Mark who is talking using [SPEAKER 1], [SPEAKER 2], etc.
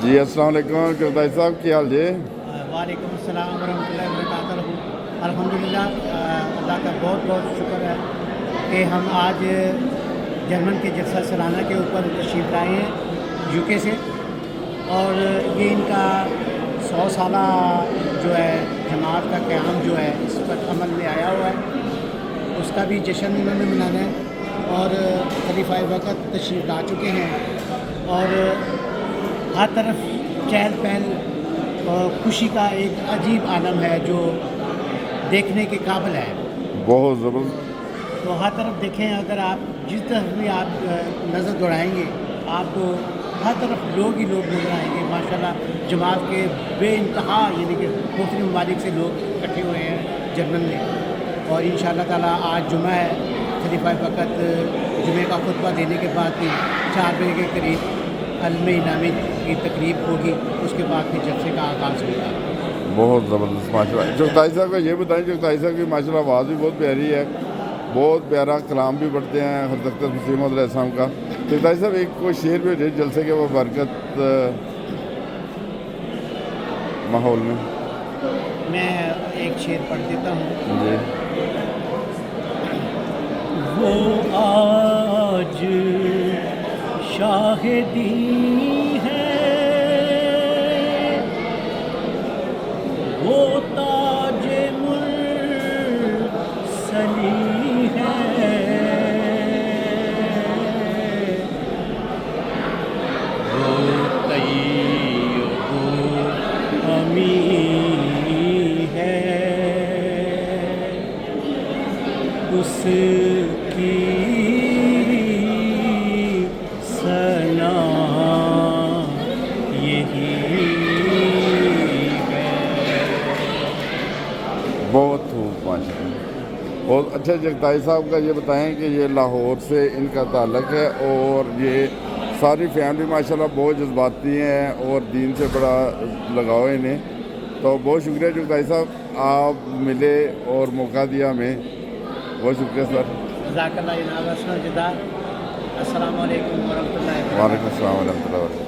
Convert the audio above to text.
[SPEAKER 1] جی السلام علیکم جگتائی صاحب کی حال جی؟
[SPEAKER 2] وعلیکم السلام ورحمۃ اللہ وبرکاتہ. الحمدللہ اللہ کا بہت بہت شکر ہے کہ ہم آج جرمن کے جلسہ سالانہ کے اوپر تشریف لائے ہیں یو کے سے، اور یہ ان کا 100 سالہ جو ہے جماعت کا قیام جو ہے اس پر عمل میں آیا ہوا ہے، اس کا بھی جشن انہوں نے منانا ہے. اور خلیفہ وقت تشریف لا چکے ہیں اور ہر طرف چہل پہل اور خوشی کا ایک عجیب عالم ہے جو دیکھنے کے قابل ہے.
[SPEAKER 1] بہت زبردست.
[SPEAKER 2] تو ہر طرف دیکھیں، اگر آپ جس طرف بھی آپ نظر دوڑائیں گے آپ کو ہر طرف لوگ ہی لوگ نظر آئیں گے. ماشاءاللہ جماعت کے بے انتہا یعنی کہ مختلف ممالک سے لوگ اکٹھے ہوئے ہیں جرمن میں. اور انشاءاللہ تعالیٰ آج جمعہ ہے، خلیفہ وقت جمعے کا خطبہ دینے کے بعد بھی 4 بجے کے قریب علم انعامی کی تقریب ہوگی، اس کے بعد پھر جلسے کا آغاز ہوگا.
[SPEAKER 1] بہت زبردست ماشاء اللہ. جگتائی صاحب کا یہ بتائیں، جگتائی صاحب کی ماشاء اللہ آواز بھی بہت پیاری ہے، بہت پیارا کلام بھی پڑھتے ہیں حضرت اختر مسیح موعود علیہ السلام کا. جگتائی صاحب ایک کوئی شعر بھی ہو جائے جلسے کے وہ برکت ماحول میں.
[SPEAKER 2] میں ایک شعر پڑھ دیتا ہوں.
[SPEAKER 1] جی.
[SPEAKER 2] وہ آج شاہدی ہے، وہ تاج مرسلی ہے، وہ طیب امی ہے، اس کی ثنا یہی ہے.
[SPEAKER 1] بہت خوب ماشاء اللہ. بہت اچھا. جگتائی صاحب کا یہ بتائیں کہ یہ لاہور سے ان کا تعلق ہے اور یہ ساری فیملی ماشاءاللہ بہت جذباتی ہیں اور دین سے بڑا لگاؤ ہے انہیں. تو بہت شکریہ جگتائی صاحب، آپ ملے اور موقع دیا ہمیں. بہت شکریہ سر.
[SPEAKER 2] جزاک اللہ جناب. السلام علیکم ورحمۃ اللہ وبرکاتہ.
[SPEAKER 1] وعلیکم السلام ورحمۃ اللہ وبرکاتہ.